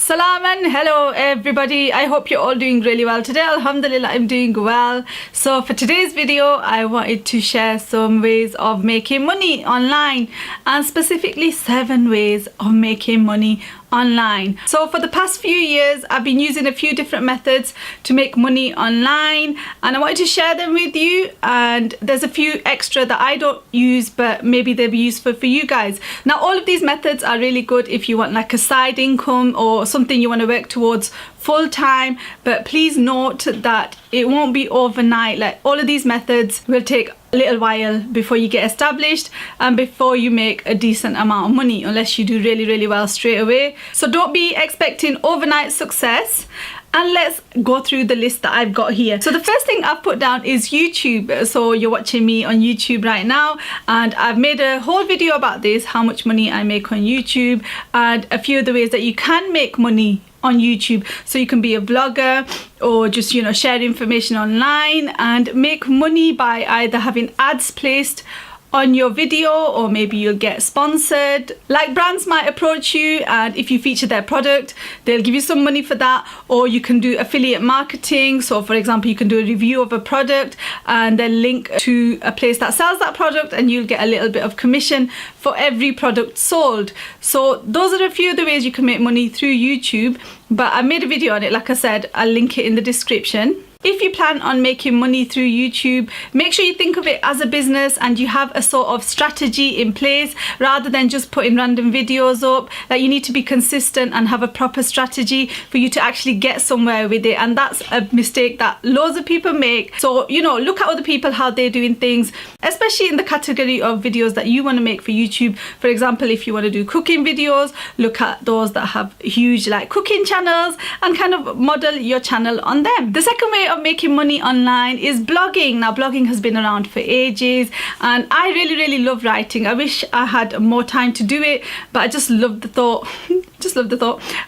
Salam and hello everybody. I hope you're all doing really well today. Alhamdulillah, I'm doing well. So for today's video, I wanted to share some ways of making money online, and specifically 7 ways of making money online. So for the past few years, I've been using a few different methods to make money online, and I wanted to share them with you. And there's a few extra that I don't use, but maybe they'll be useful for you guys. Now, all of these methods are really good if you want like a side income or something you want to work towards full time, but please note that it won't be overnight. Like, all of these methods will take a little while before you get established and before you make a decent amount of money, unless you do really well straight away. So don't be expecting overnight success. And let's go through the list that I've got here. So the first thing I've put down is YouTube. So you're watching me on YouTube right now, and I've made a whole video about this, how much money I make on YouTube, and a few of the ways that you can make money on YouTube. So you can be a vlogger or just, you know, share information online and make money by either having ads placed on your video, or maybe you'll get sponsored. Like, brands might approach you, and if you feature their product, they'll give you some money for that. Or you can do affiliate marketing. So for example, you can do a review of a product and then link to a place that sells that product, and you'll get a little bit of commission for every product sold. So those are a few of the ways you can make money through YouTube, but I made a video on it. Like I said, I'll link it in the description. If you plan on making money through YouTube, make sure you think of it as a business and you have a sort of strategy in place rather than just putting random videos up. Like, you need to be consistent and have a proper strategy for you to actually get somewhere with it, and that's a mistake that loads of people make. So, you know, look at other people, how they're doing things, especially in the category of videos that you want to make for YouTube. For example, if you want to do cooking videos, look at those that have huge like cooking channels and kind of model your channel on them. The second way of making money online is blogging. Now, blogging has been around for ages, and I really love writing. I wish I had more time to do it, but I just love the thought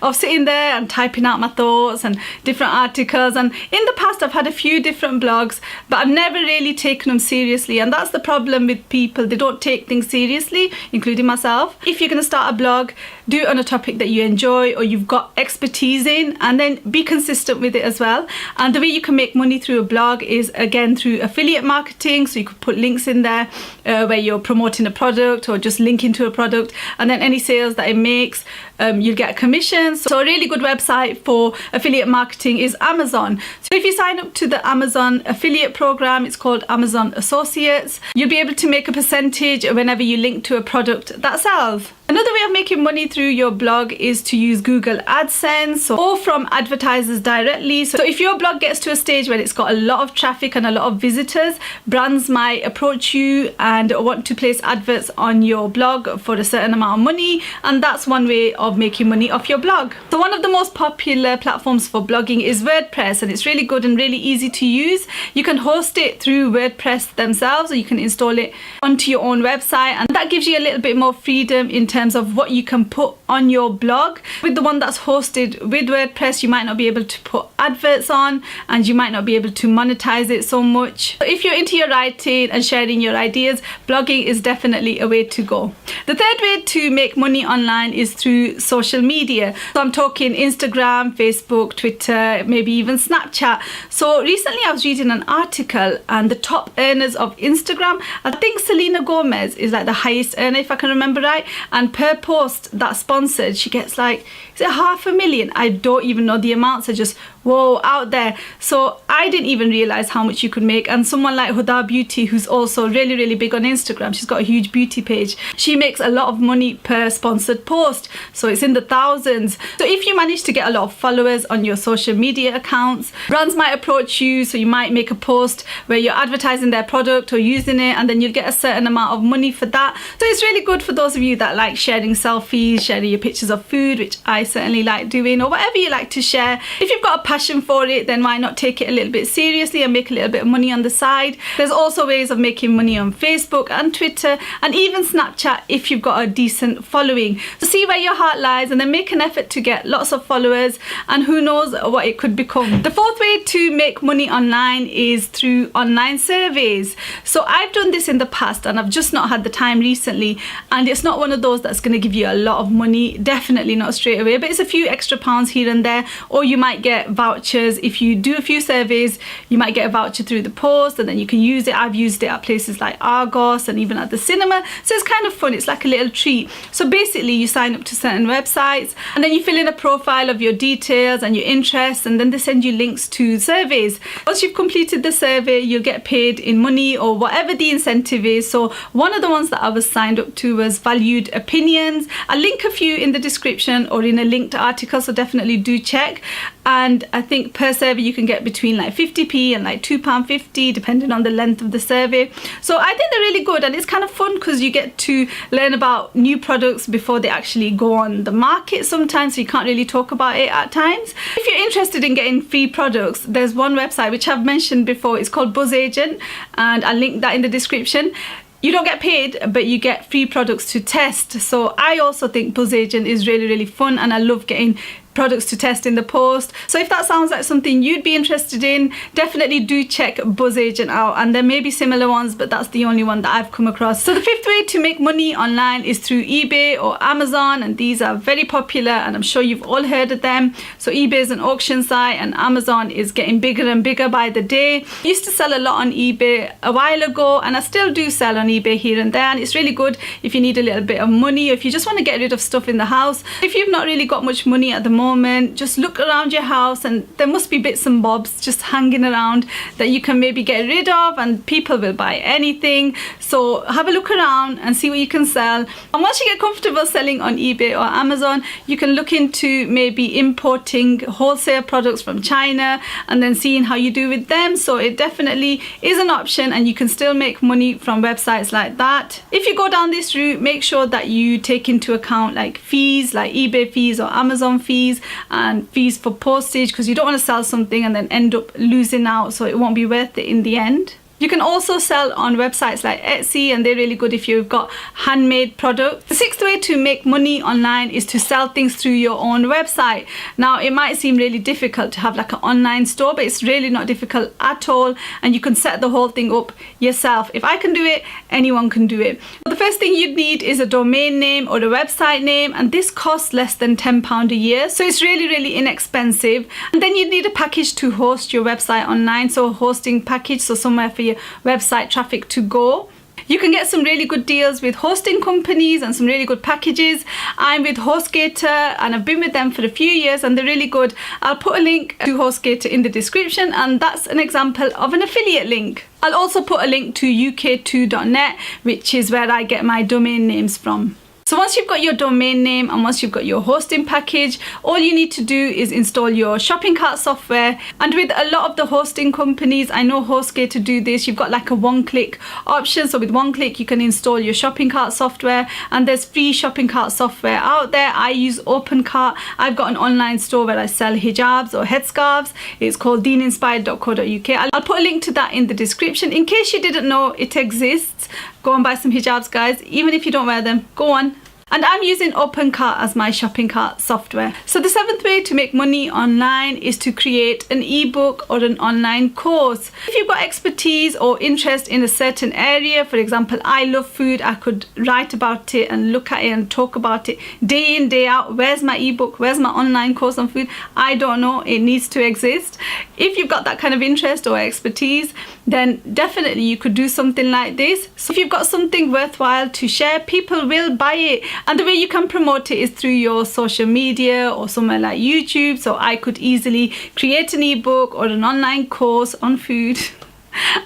of sitting there and typing out my thoughts and different articles. And in the past, I've had a few different blogs, but I've never really taken them seriously, and that's the problem with people. They don't take things seriously, including myself. If you're going to start a blog, do it on a topic that you enjoy or you've got expertise in, and then be consistent with it as well. And the way you can make money through a blog is, again, through affiliate marketing. So you could put links in there where you're promoting a product or just linking to a product, and then any sales that it makes, you'll get a commission. So a really good website for affiliate marketing is Amazon. So if you sign up to the Amazon affiliate program, it's called Amazon Associates, you'll be able to make a percentage whenever you link to a product that sells. Another way of making money through your blog is to use Google AdSense or from advertisers directly. So if your blog gets to a stage where it's got a lot of traffic and a lot of visitors, brands might approach you and want to place adverts on your blog for a certain amount of money, and that's one way of making money off your blog. So one of the most popular platforms for blogging is WordPress, and it's really good and really easy to use. You can host it through WordPress themselves, or you can install it onto your own website, and that gives you a little bit more freedom in terms of what you can put on your blog. With the one that's hosted with WordPress, you might not be able to put adverts on, and you might not be able to monetize it so much. So if you're into your writing and sharing your ideas, blogging is definitely a way to go. The third way to make money online is through social media. So I'm talking Instagram, Facebook, Twitter, maybe even Snapchat. So recently I was reading an article, and the top earners of Instagram, I think Selena Gomez is like the highest earner, if I can remember right, and per post that's sponsored, she gets like, is it 500,000? I don't even know the amounts. Are just whoa, out there. So I didn't even realize how much you could make. And someone like Huda Beauty, who's also really big on Instagram, she's got a huge beauty page, she makes a lot of money per sponsored post, so it's in the thousands. So if you manage to get a lot of followers on your social media accounts, brands might approach you. So you might make a post where you're advertising their product or using it, and then you'll get a certain amount of money for that. So it's really good for those of you that like sharing selfies, sharing your pictures of food, which I certainly like doing, or whatever you like to share. If you've got a passion for it, then why not take it a little bit seriously and make a little bit of money on the side. There's also ways of making money on Facebook and Twitter and even Snapchat if you've got a decent following. So see where your heart lies, and then make an effort to get lots of followers, and who knows what it could become. The fourth way to make money online is through online surveys. So I've done this in the past, and I've just not had the time recently, and it's not one of those sales that's going to give you a lot of money. Definitely not straight away, but it's a few extra pounds here and there. Or you might get vouchers. If you do a few surveys, you might get a voucher through the post, and then you can use it. I've used it at places like Argos and even at the cinema. So it's kind of fun. It's like a little treat. So basically you sign up to certain websites, and then you fill in a profile of your details and your interests, and then they send you links to surveys. Once you've completed the survey, you'll get paid in money or whatever the incentive is. So one of the ones that I was signed up to was Valued Opinions. I'll link a few in the description or in a linked article, so definitely do check. And I think per survey you can get between like 50p and like £2.50 depending on the length of the survey. So I think they're really good, and it's kind of fun because you get to learn about new products before they actually go on the market sometimes, so you can't really talk about it at times. If you're interested in getting free products, there's one website which I've mentioned before. It's called Buzz Agent, and I'll link that in the description. You don't get paid, but you get free products to test. So I also think Buzz Agent is really, really fun, and I love getting products to test in the post. So if that sounds like something you'd be interested in, definitely do check Buzz Agent out. And there may be similar ones, but that's the only one that I've come across. So the fifth way to make money online is through eBay or Amazon, and these are very popular, and I'm sure you've all heard of them. So eBay is an auction site, and Amazon is getting bigger and bigger by the day. I used to sell a lot on eBay a while ago, and I still do sell on eBay here and there, and it's really good if you need a little bit of money, or if you just want to get rid of stuff in the house. If you've not really got much money at the moment, just look around your house, and there must be bits and bobs just hanging around that you can maybe get rid of, and people will buy anything. So have a look around and see what you can sell, and once you get comfortable selling on eBay or Amazon, you can look into maybe importing wholesale products from China and then seeing how you do with them. So it definitely is an option, and you can still make money from websites like that. If you go down this route, make sure that you take into account like fees, like eBay fees or Amazon fees, and fees for postage, because you don't want to sell something and then end up losing out, so it won't be worth it in the end. You can also sell on websites like Etsy, and they're really good if you've got handmade products. The sixth way to make money online is to sell things through your own website. Now, it might seem really difficult to have like an online store, but it's really not difficult at all, and you can set the whole thing up yourself. If I can do it, anyone can do it. The first thing you'd need is a domain name or a website name, and this costs less than £10 a year, so it's really, really inexpensive. And then you'd need a package to host your website online, so a hosting package, so somewhere for your website traffic to go. You can get some really good deals with hosting companies and some really good packages. I'm with HostGator, and I've been with them for a few years, and they're really good. I'll put a link to HostGator in the description, and that's an example of an affiliate link. I'll also put a link to uk2.net, which is where I get my domain names from. So once you've got your domain name and once you've got your hosting package, all you need to do is install your shopping cart software. And with a lot of the hosting companies, I know HostGator do this, you've got like a one-click option. So with one click, you can install your shopping cart software, and there's free shopping cart software out there. I use OpenCart. I've got an online store where I sell hijabs or headscarves. It's called deeninspired.co.uk. I'll put a link to that in the description. In case you didn't know it exists, go and buy some hijabs, guys. Even if you don't wear them, go on. And I'm using OpenCart as my shopping cart software. So the seventh way to make money online is to create an ebook or an online course. If you've got expertise or interest in a certain area, for example, I love food, I could write about it and look at it and talk about it day in, day out. Where's my ebook? Where's my online course on food? I don't know. It needs to exist. If you've got that kind of interest or expertise, then definitely you could do something like this. So if you've got something worthwhile to share, people will buy it. And the way you can promote it is through your social media or somewhere like YouTube. So I could easily create an ebook or an online course on food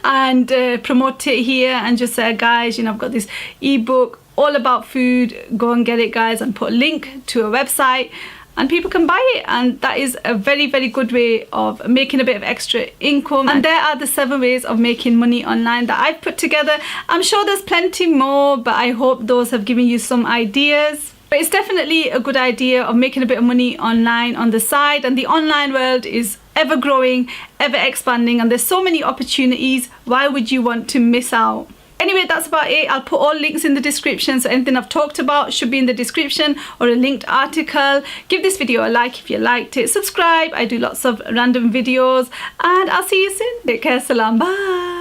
and promote it here and just say, guys, you know, I've got this ebook all about food. Go and get it, guys, and put a link to a website, and people can buy it. And that is a very, very good way of making a bit of extra income. And there are the 7 ways of making money online that I've put together. I'm sure there's plenty more, but I hope those have given you some ideas. But it's definitely a good idea of making a bit of money online on the side, and the online world is ever growing, ever expanding, and there's so many opportunities. Why would you want to miss out? Anyway, that's about it. I'll put all links in the description, so anything I've talked about should be in the description or a linked article. Give this video a like if you liked it. Subscribe. I do lots of random videos, and I'll see you soon. Take care. Salam. Bye.